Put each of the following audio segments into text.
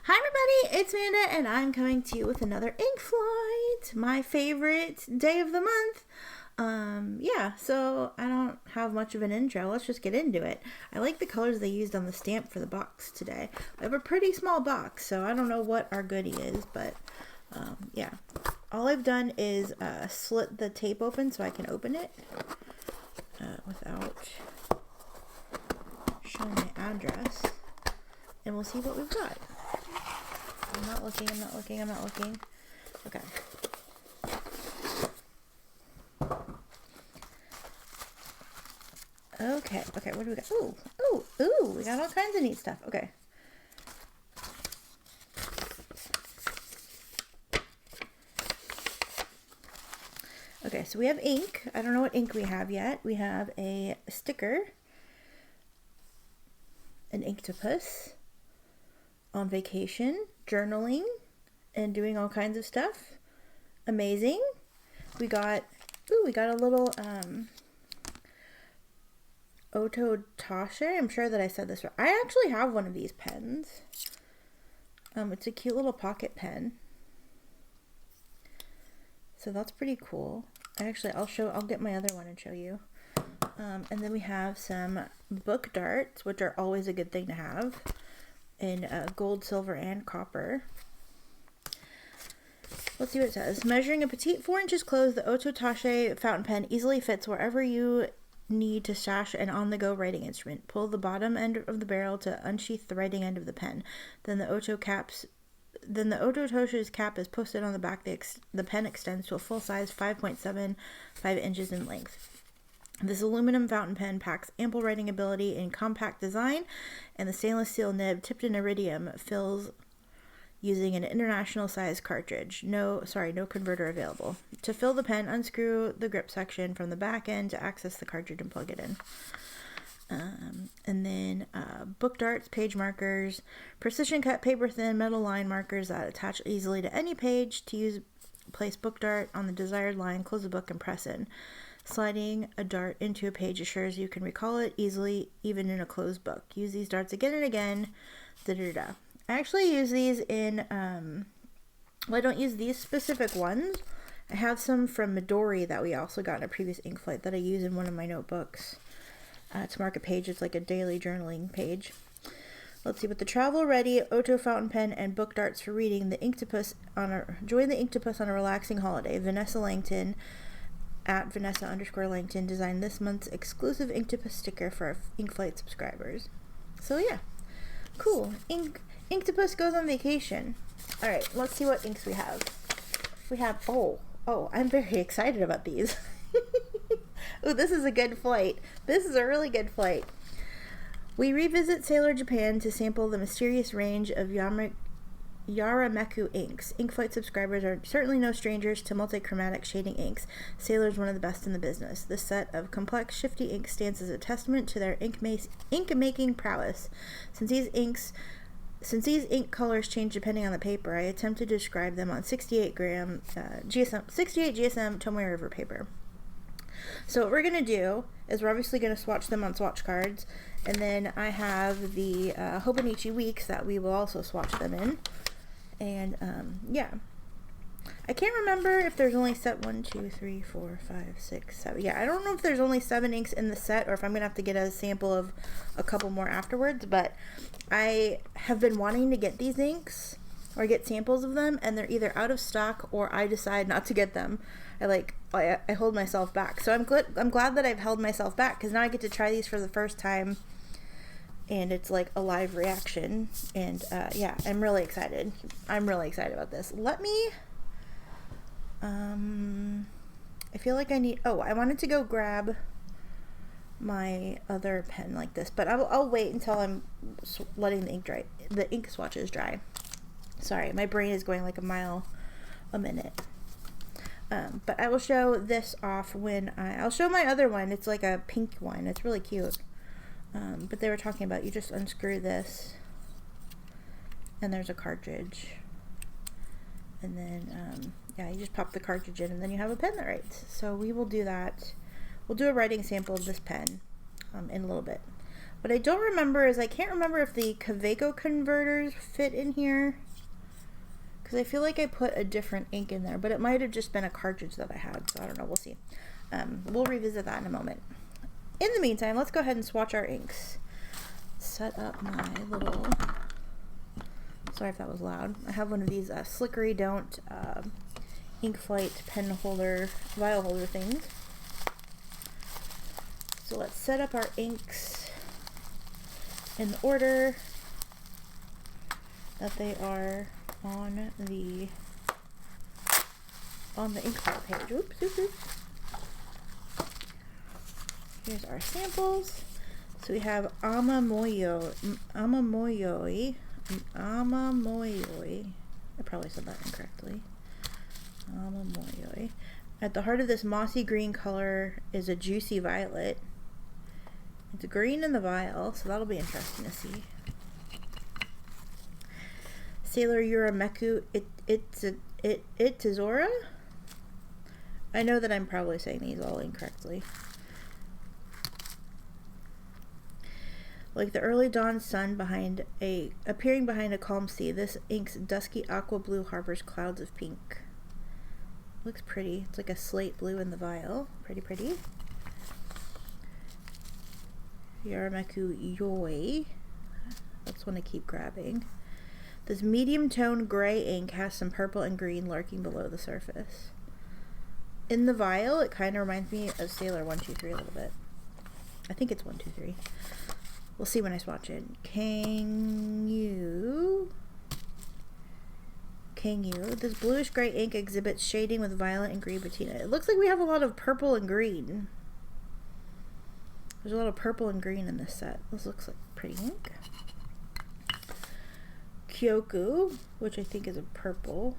Hi everybody, it's Amanda and I'm coming to you with another ink flight, my favorite day of the month. So I don't have much of an intro, let's just get into it. I like the colors they used on the stamp for the box today. I have a pretty small box, so I don't know what our goodie is, but yeah. All I've done is slit the tape open so I can open it without showing my address. And we'll see what we've got. I'm not looking. Okay. Okay, what do we got? Ooh, we got all kinds of neat stuff. Okay. Okay, so we have ink. I don't know what ink we have yet. We have a sticker, an Inktopuss, on vacation, journaling, and doing all kinds of stuff. Amazing. We got a little Ototashe. I'm sure that I said this right. I actually have one of these pens. It's a cute little pocket pen. So that's pretty cool. I'll get my other one and show you. And then we have some book darts, which are always a good thing to have, in gold, silver, and copper. Let's see what it says. Measuring a petite 4 inches closed, the Ototashe fountain pen easily fits wherever you need to stash an on-the-go writing instrument. Pull the bottom end of the barrel to unsheath the writing end of the pen. Then the Ototashe's cap is posted on the back. The pen extends to a full-size 5.75 inches in length. This aluminum fountain pen packs ample writing ability in compact design, and the stainless steel nib tipped in iridium fills using an international size cartridge. No converter available. To fill the pen, unscrew the grip section from the back end to access the cartridge and plug it in. And then book darts, page markers, precision cut paper thin metal line markers that attach easily to any page. Place book dart on the desired line, close the book, and press in. Sliding a dart into a page assures you can recall it easily, even in a closed book. Use these darts again and again. I actually use these in, I don't use these specific ones. I have some from Midori that we also got in a previous ink flight that I use in one of my notebooks. To mark a page, it's like a daily journaling page. Let's see, with the travel-ready Oto fountain pen and book darts for reading, join the Inktopuss on a relaxing holiday. Vanessa Langton at Vanessa_Langton designed this month's exclusive Inktopuss sticker for our ink flight subscribers. So yeah, cool. Inktopuss goes on vacation. All right, let's see what inks we have. We have I'm very excited about these. Oh, this is a good flight. This is a really good flight. We revisit Sailor Japan to sample the mysterious range of Yarameku inks. Ink flight subscribers are certainly no strangers to multichromatic shading inks. Sailor's one of the best in the business. This set of complex, shifty inks stands as a testament to their ink-making prowess. Since these ink colors change depending on the paper, I attempt to describe them on 68 GSM Tomoe River paper. So what we're going to do is we're obviously going to swatch them on swatch cards, and then I have the Hobonichi Weeks that we will also swatch them in. And yeah, I can't remember if there's only 1, 2, 3, 4, 5, 6, 7. Yeah, I don't know if there's only 7 inks in the set or if I'm gonna have to get a sample of a couple more afterwards, but I have been wanting to get these inks or get samples of them, and they're either out of stock or I decide not to get them. I hold myself back. So I'm glad that I've held myself back, because now I get to try these for the first time, and it's like a live reaction. And yeah, I'm really excited. I'm really excited about this. Let me I feel like I wanted to go grab my other pen like this, but I'll wait until I'm letting the ink swatches dry. Sorry, my brain is going like a mile a minute. But I will show this off when I'll show my other one. It's like a pink one. It's really cute. But they were talking about you just unscrew this, and there's a cartridge, and then yeah, you just pop the cartridge in, and then you have a pen that writes. So we will do that. We'll do a writing sample of this pen in a little bit. What I don't remember is I can't remember if the Kaweco converters fit in here, because I feel like I put a different ink in there, but it might have just been a cartridge that I had, so I don't know. We'll see. We'll revisit that in a moment. In the meantime, let's go ahead and swatch our inks. Set up my little, sorry if that was loud. I have one of these Slickery Don't ink flight pen holder, vial holder things. So let's set up our inks in the order that they are on the ink file page. Oops, oops, oops. Here's our samples. So we have Amamoyoi. I probably said that incorrectly. Amamoyoi. At the heart of this mossy green color is a juicy violet. It's green in the vial, so that'll be interesting to see. Sailor Urameku Itazora. I know that I'm probably saying these all incorrectly. Like the early dawn sun appearing behind a calm sea, this ink's dusky aqua blue harbors clouds of pink. Looks pretty. It's like a slate blue in the vial. Pretty, pretty. Yarameku Yoi. That's one I keep grabbing. This medium tone gray ink has some purple and green lurking below the surface. In the vial, it kind of reminds me of Sailor 123 a little bit. I think it's 123. We'll see when I swatch it. Kangyu. This bluish gray ink exhibits shading with violet and green patina. It looks like we have a lot of purple and green. There's a lot of purple and green in this set. This looks like pretty ink. Kyoku, which I think is a purple.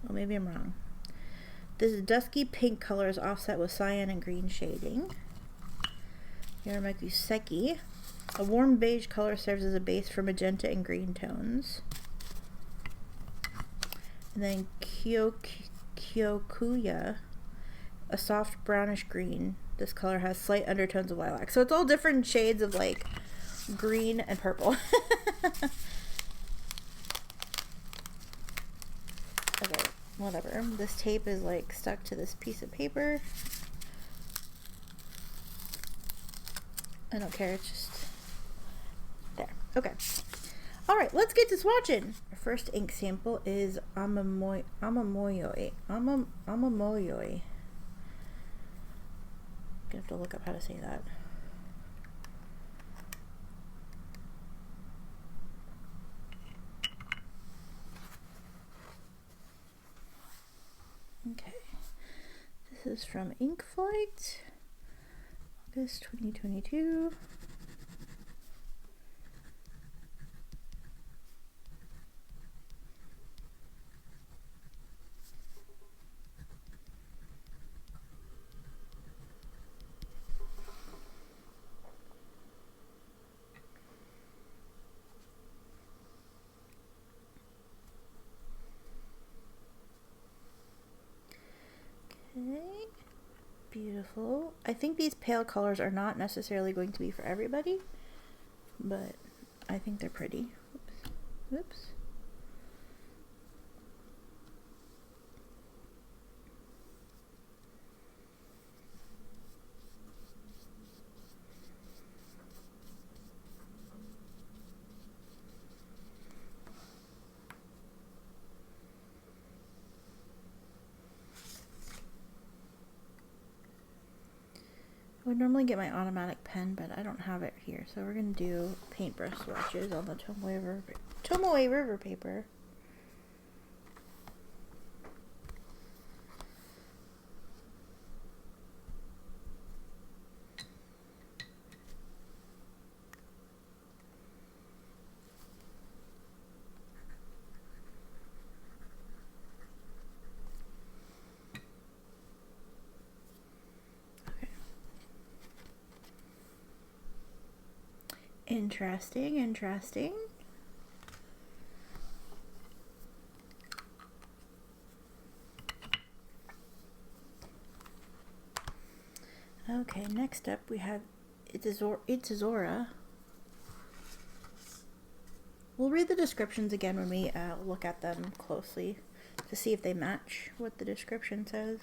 Oh, maybe I'm wrong. This dusky pink color is offset with cyan and green shading. Yarameku Seki. A warm beige color serves as a base for magenta and green tones. And then Kyokuya. A soft brownish green. This color has slight undertones of lilac. So it's all different shades of like green and purple. Okay, whatever. This tape is like stuck to this piece of paper. I don't care, it's just there. Okay. Alright, let's get to swatching. Our first ink sample is Amamoyoi. Amamoyoi. Gonna have to look up how to say that. Okay. This is from Ink Flight, August 2022. Okay, beautiful. I think these pale colors are not necessarily going to be for everybody, but I think they're pretty. Oops. Oops. I would normally get my automatic pen, but I don't have it here, so we're going to do paintbrush swatches on the Tomoe River paper. Interesting, interesting. Okay, next up we have Itazora. We'll read the descriptions again when we look at them closely to see if they match what the description says.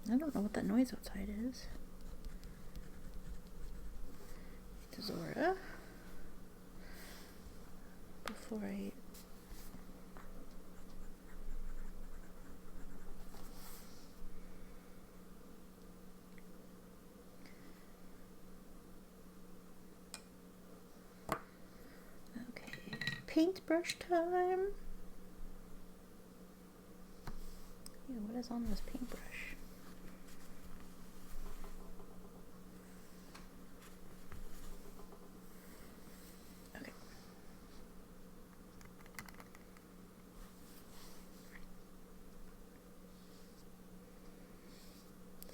I don't know what that noise outside is. Zora. Before I... Okay, paintbrush time. Yeah, what is on this paintbrush?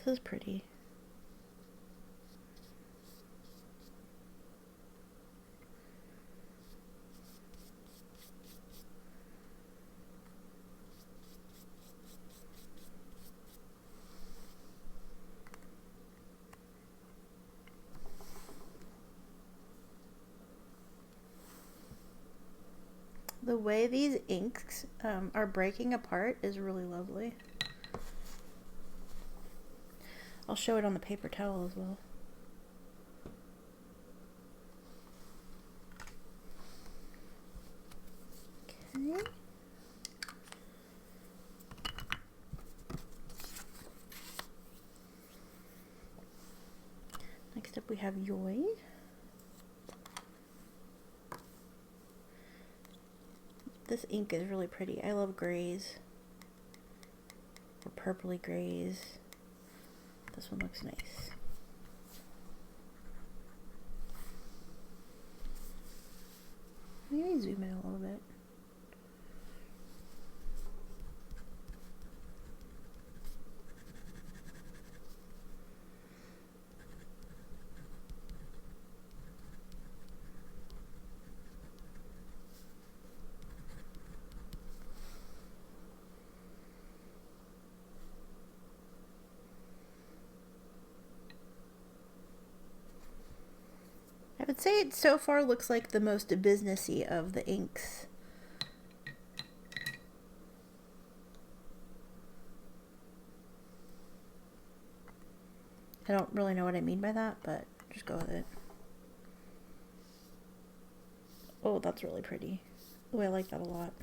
This is pretty. The way these inks are breaking apart is really lovely. I'll show it on the paper towel as well. Okay. Next up we have Yoi. This ink is really pretty. I love grays. Or purpley grays. This one looks nice. Maybe zoom in a little bit. I would say it so far looks like the most businessy of the inks. I don't really know what I mean by that, but just go with it. Oh, that's really pretty. Oh, I like that a lot.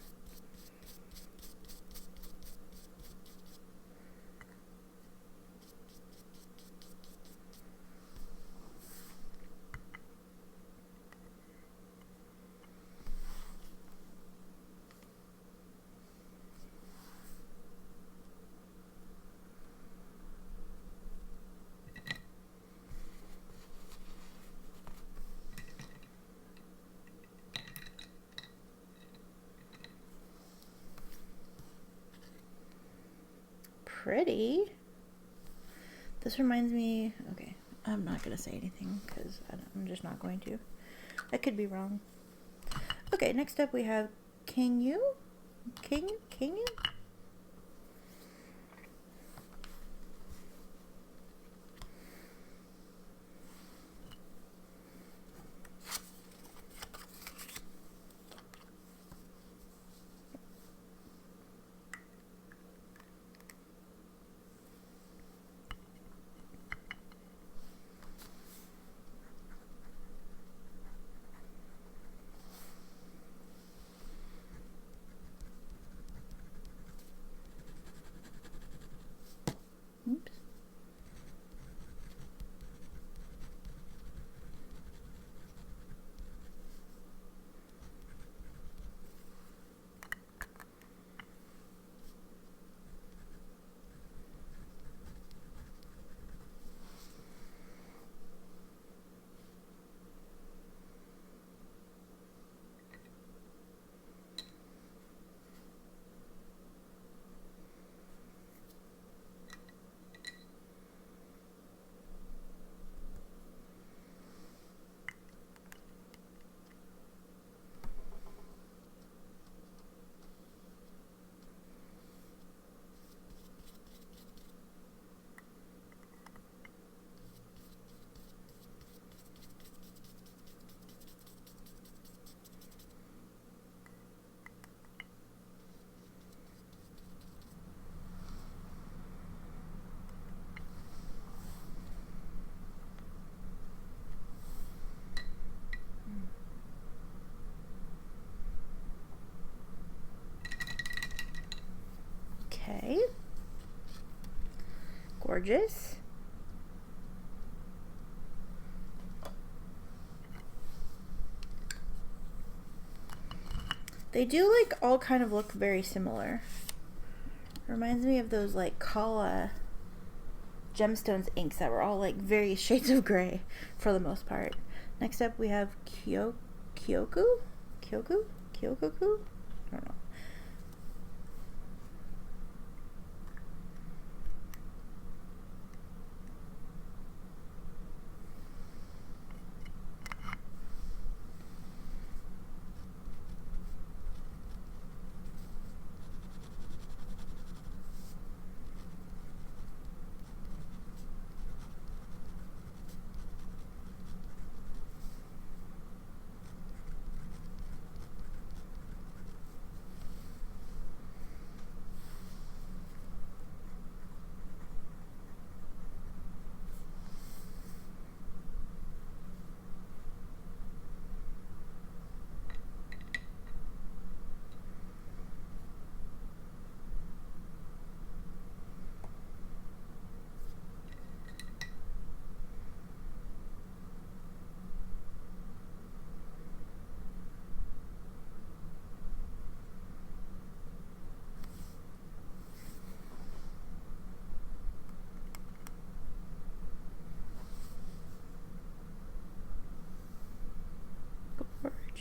Pretty. This reminds me, okay, I'm not going to say anything because I'm just not going to. I could be wrong. Okay, next up we have Kingu. Kingu? gorgeous. They do like all kind of look very similar. Reminds me of those like Kala gemstones inks that were all like various shades of gray for the most part. Next up we have Kyoku? I don't know.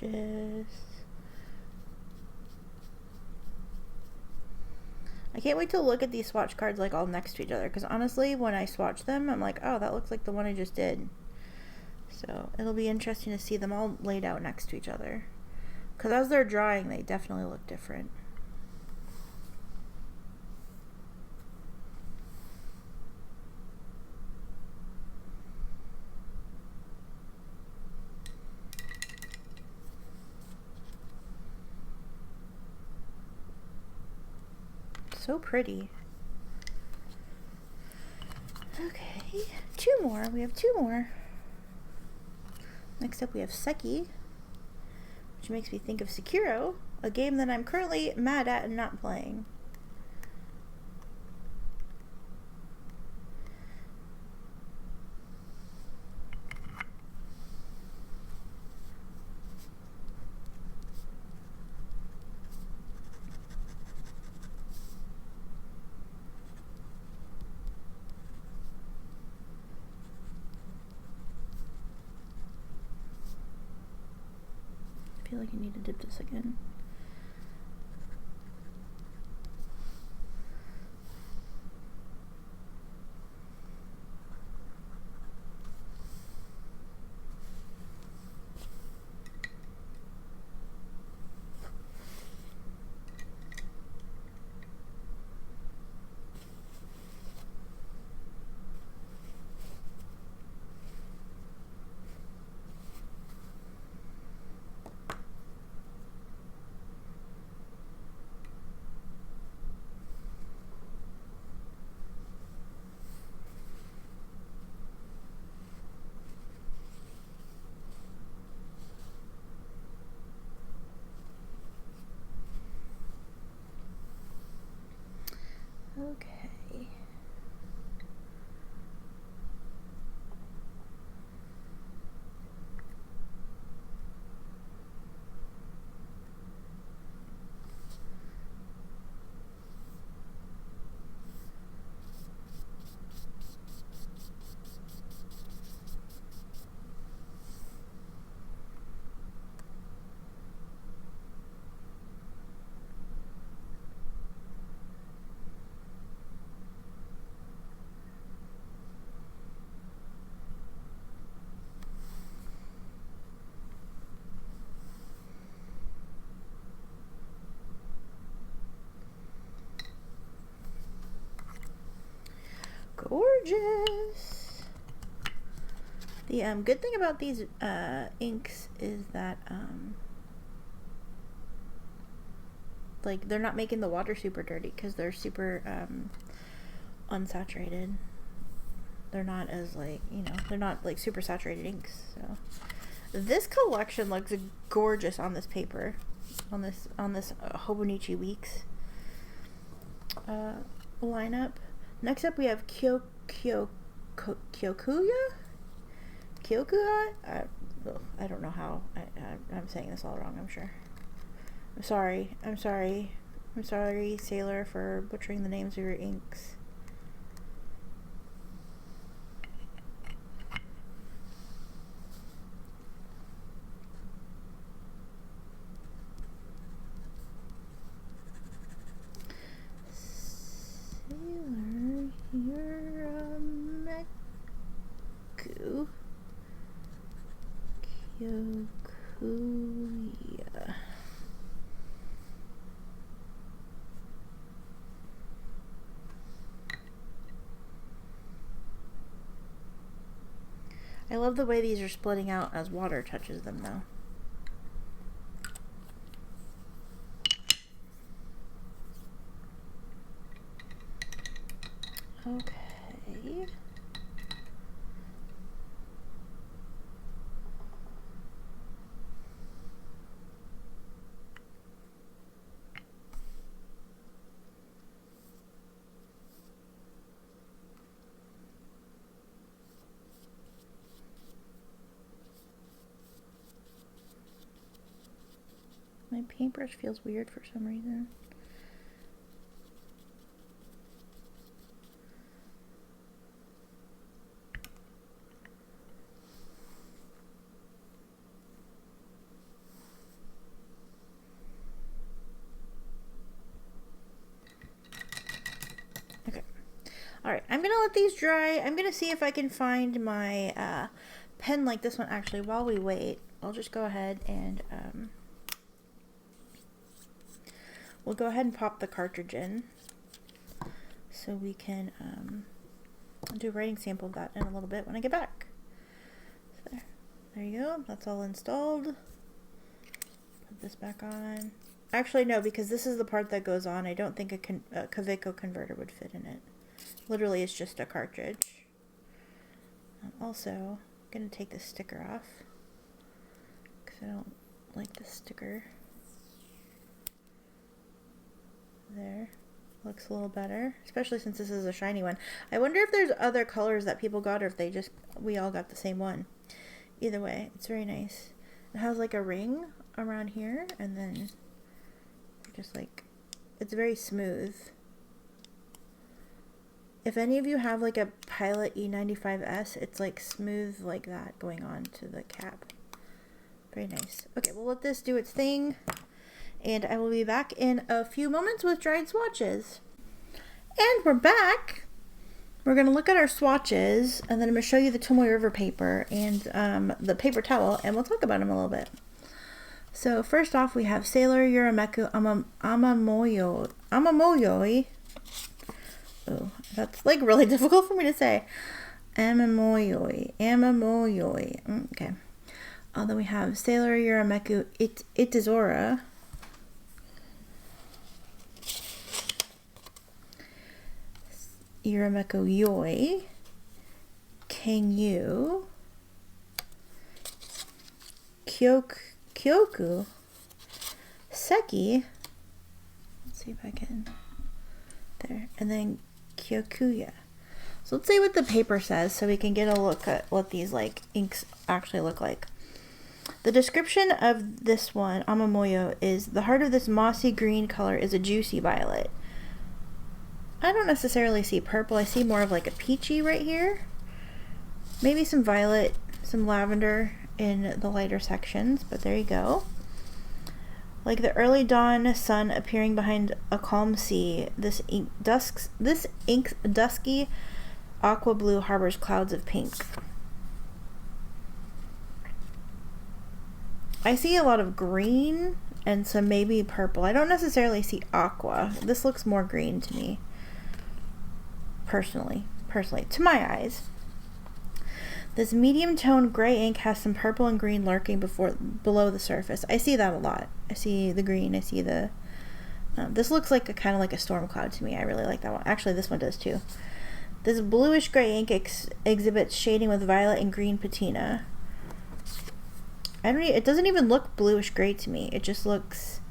Gorgeous. I can't wait to look at these swatch cards like all next to each other, because honestly when I swatch them I'm like, oh, that looks like the one I just did. So it'll be interesting to see them all laid out next to each other, because as they're drying they definitely look different. So pretty. Okay, two more. We have two more. Next up we have Seki, which makes me think of Sekiro, a game that I'm currently mad at and not playing. I feel like I need to dip this again. Okay. Gorgeous. The good thing about these inks is that like they're not making the water super dirty, because they're super unsaturated. They're not as like, you know, they're not like super saturated inks. So this collection looks gorgeous on this paper, on this Hobonichi Weeks lineup. Next up we have Kyokuya? Kyokuya? I don't know how. I'm saying this all wrong, I'm sure. I'm sorry. I'm sorry, Sailor, for butchering the names of your inks. Sailor, you're a Meku. Kyokuya. I love the way these are splitting out as water touches them, though. Okay. My paintbrush feels weird for some reason. Okay. Alright, I'm gonna let these dry. I'm gonna see if I can find my pen like this one. Actually, while we wait, I'll just go ahead and we'll go ahead and pop the cartridge in so we can do a writing sample of that in a little bit when I get back. So there you go. That's all installed. Put this back on. Actually, no, because this is the part that goes on. I don't think a Kaweco converter would fit in it. Literally, it's just a cartridge. I'm also going to take the sticker off because I don't like the sticker. There. Looks a little better, especially since this is a shiny one. I wonder if there's other colors that people got, or if we all got the same one. Either way, it's very nice. It has like a ring around here, and then just like, it's very smooth. If any of you have like a Pilot E95S, it's like smooth like that going on to the cap. Very nice. Okay, we'll let this do its thing. And I will be back in a few moments with dried swatches. And we're back. We're going to look at our swatches, and then I'm going to show you the Tomoe River paper and the paper towel, and we'll talk about them a little bit. So first off, we have Sailor Yurameku Amamoyoi. Oh, that's like really difficult for me to say. Amamoyoi. Okay. Then we have Sailor Yurameku Itizora. Yurameku Yoi, Kengyu, Kyoku, Seki, let's see if I can, there, and then Kyokuya. So let's see what the paper says so we can get a look at what these like inks actually look like. The description of this one, Amamoyo, is the heart of this mossy green color is a juicy violet. I don't necessarily see purple. I see more of like a peachy right here. Maybe some violet, some lavender in the lighter sections, but there you go. Like the early dawn sun appearing behind a calm sea, this ink's dusky aqua blue harbors clouds of pink. I see a lot of green and some maybe purple. I don't necessarily see aqua. This looks more green to me. Personally, to my eyes. This medium toned gray ink has some purple and green lurking below the surface. I see that a lot. I see the green. I see the. This looks like kind of like a storm cloud to me. I really like that one. Actually, this one does too. This bluish gray ink exhibits shading with violet and green patina. It doesn't even look bluish gray to me. It just looks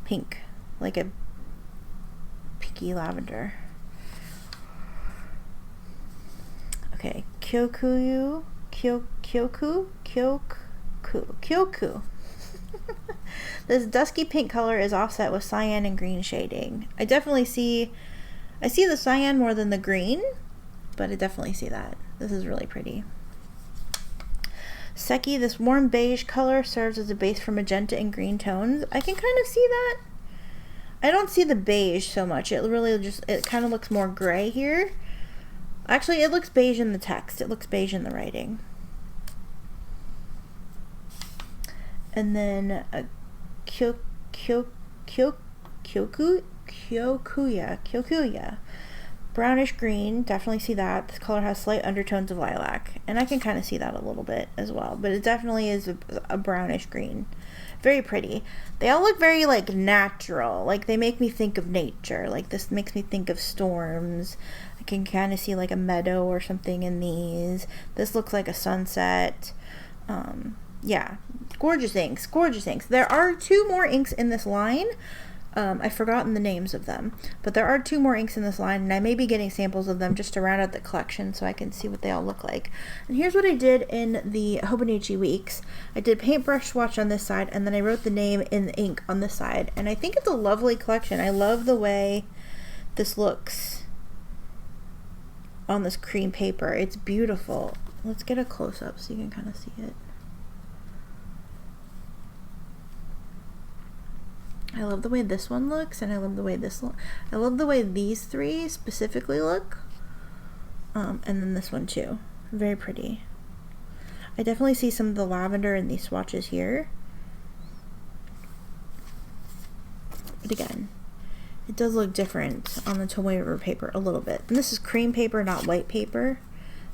pink, like a pinky lavender. Okay, Kyoku. This dusky pink color is offset with cyan and green shading. I see the cyan more than the green, but I definitely see that. This is really pretty. Seki, this warm beige color serves as a base for magenta and green tones. I can kind of see that. I don't see the beige so much. It really just, it kind of looks more gray here. Actually, it looks beige in the text. It looks beige in the writing. And then Kyokuya. Brownish green, definitely see that. This color has slight undertones of lilac, and I can kind of see that a little bit as well, but it definitely is a brownish green. Very pretty. They all look very like natural, like they make me think of nature. Like this makes me think of storms. I can kind of see like a meadow or something in these. This looks like a sunset. Yeah, gorgeous inks, gorgeous inks. There are 2 more inks in this line. I've forgotten the names of them, but there are 2 more inks in this line, and I may be getting samples of them just to round out the collection so I can see what they all look like. And here's what I did in the Hobonichi Weeks. I did paintbrush swatch on this side, and then I wrote the name in the ink on this side, and I think it's a lovely collection. I love the way this looks on this cream paper. It's beautiful. Let's get a close-up so you can kind of see it. I love the way this one looks, and I love the way this looks. I love the way these 3 specifically look, and then this one too. Very pretty. I definitely see some of the lavender in these swatches here. But again, it does look different on the Tomoe River paper a little bit. And this is cream paper, not white paper.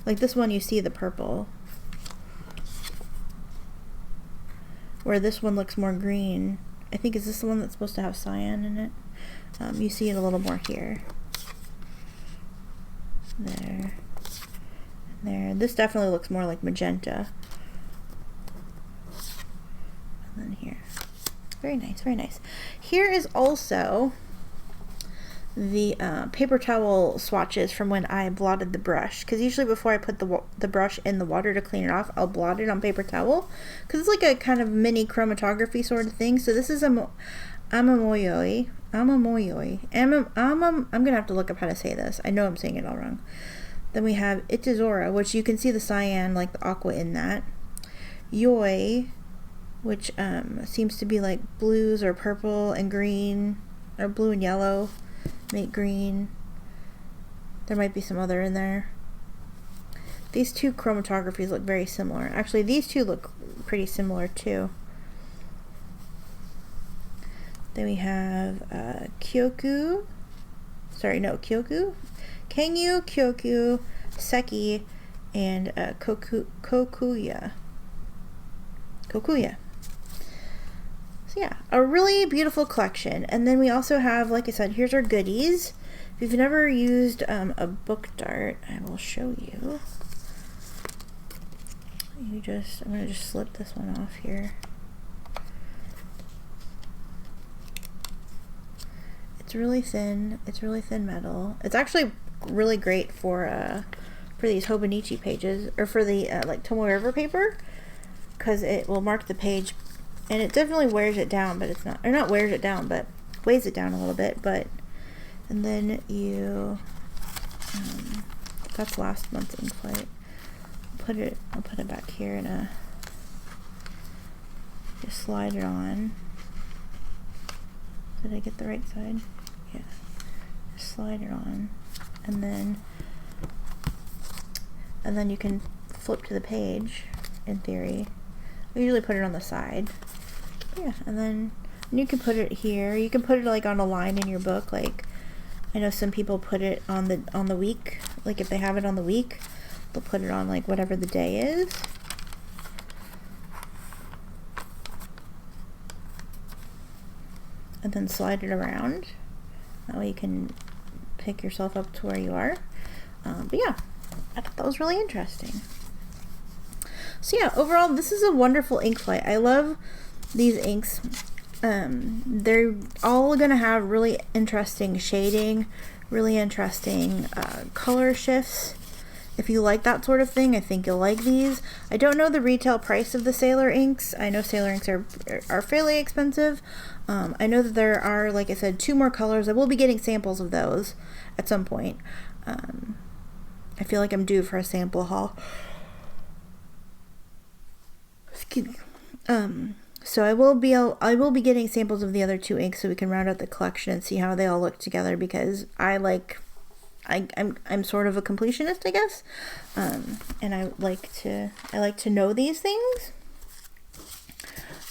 Like this one, you see the purple. Where this one looks more green. I think, is this the one that's supposed to have cyan in it? You see it a little more here. There. There. This definitely looks more like magenta. And then here. Very nice, very nice. Here is also the paper towel swatches from when I blotted the brush, because usually before I put the brush in the water to clean it off, I'll blot it on paper towel, because it's like a kind of mini chromatography sort of thing. So this is I'm gonna have to look up how to say this. I know I'm saying it all wrong. Then we have Itazora, which you can see the cyan, like the aqua in that. Yoi, which seems to be like blues or purple and green, or blue and yellow. Make green. There might be some other in there. These 2 chromatographies look very similar. Actually, these 2 look pretty similar too. Then we have Kyoku. Kengyu, Kyoku, Seki, and Kokuya. So yeah, a really beautiful collection. And then we also have, like I said, here's our goodies. If you've never used a book dart, I will show you. I'm gonna just slip this one off here. It's really thin. It's really thin metal. It's actually really great for these Hobonichi pages, or for the like Tomoe River paper, because it will mark the page. And it definitely wears it down, but it's not, or not wears it down, but weighs it down a little bit. But, and then you, that's last month's ink flight. I'll put it back here and just slide it on. Did I get the right side? Yeah. Just slide it on, and then you can flip to the page. In theory, we usually put it on the side. Yeah, and then you can put it here. You can put it like on a line in your book. Like I know some people put it on the week. Like if they have it on the week, they'll put it on like whatever the day is. And then slide it around. That way you can pick yourself up to where you are. But yeah, I thought that was really interesting. So yeah, overall, this is a wonderful ink flight. I love these inks. They're all gonna have really interesting shading, really interesting color shifts, if you like that sort of thing, I think you'll like these. I don't know the retail price of the Sailor inks. I know Sailor inks are fairly expensive. I know that there are, like I said, 2 more colors. I will be getting samples of those at some point. I feel like I'm due for a sample haul. Excuse me. So I will be getting samples of the other 2 inks so we can round out the collection and see how they all look together, because I'm sort of a completionist, I guess. And I like to know these things.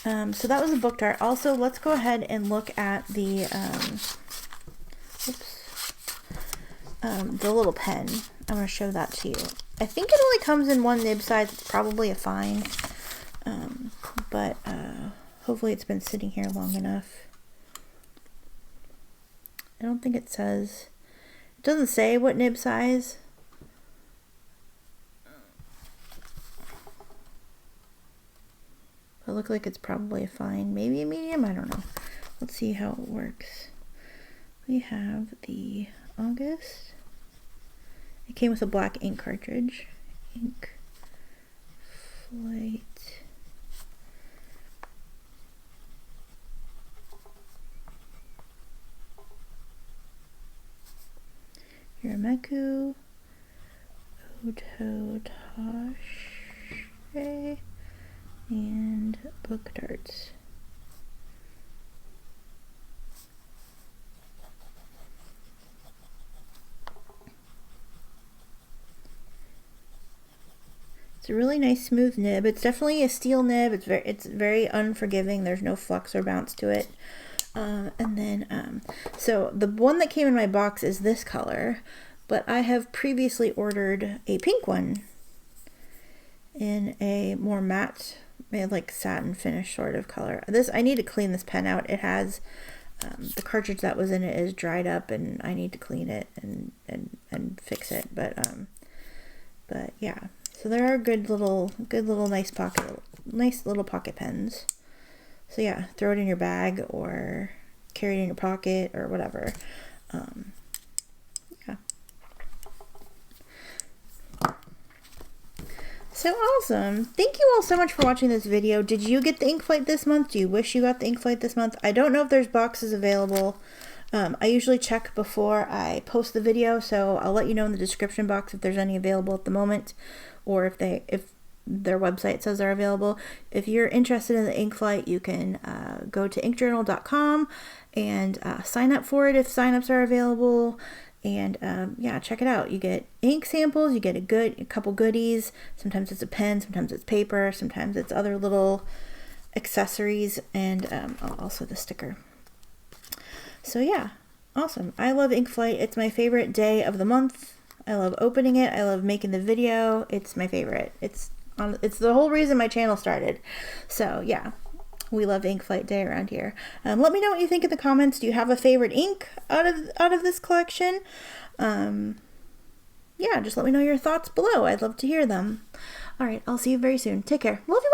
So that was the book art. Also, let's go ahead and look at the little pen. I'm going to show that to you. I think it only comes in 1 nib size. It's probably a fine. But hopefully it's been sitting here long enough. I don't think it says. It doesn't say what nib size. But it looks like it's probably a fine. Maybe a medium? I don't know. Let's see how it works. We have the August. It came with a black ink cartridge. Ink Flight. Yurameku, Ototashe, and Book Darts. It's a really nice smooth nib. It's definitely a steel nib. It's very unforgiving. There's no flux or bounce to it. And then, so the one that came in my box is this color, but I have previously ordered a pink one in a more matte, like satin finish sort of color. I need to clean this pen out. It has, the cartridge that was in it is dried up, and I need to clean it and fix it. But yeah, so there are good little nice little pocket pens. So yeah, throw it in your bag or carry it in your pocket or whatever. Yeah. So awesome. Thank you all so much for watching this video. Did you get the ink flight this month? Do you wish you got the ink flight this month? I don't know if there's boxes available. I usually check before I post the video, so I'll let you know in the description box if there's any available at the moment, or if their website says they're available. If you're interested in the ink flight, you can go to inkjournal.com and sign up for it if signups are available. And yeah, check it out. You get ink samples, you get a couple goodies. Sometimes it's a pen, sometimes it's paper, sometimes it's other little accessories, and also the sticker. So yeah, awesome. I love ink flight. It's my favorite day of the month. I love opening it. I love making the video. It's my favorite. It's the whole reason my channel started. So yeah, we love ink flight day around here. Let me know what you think in the comments. Do you have a favorite ink out of this collection? Yeah, just let me know your thoughts below. I'd love to hear them. All right, I'll see you very soon. Take care. Love you.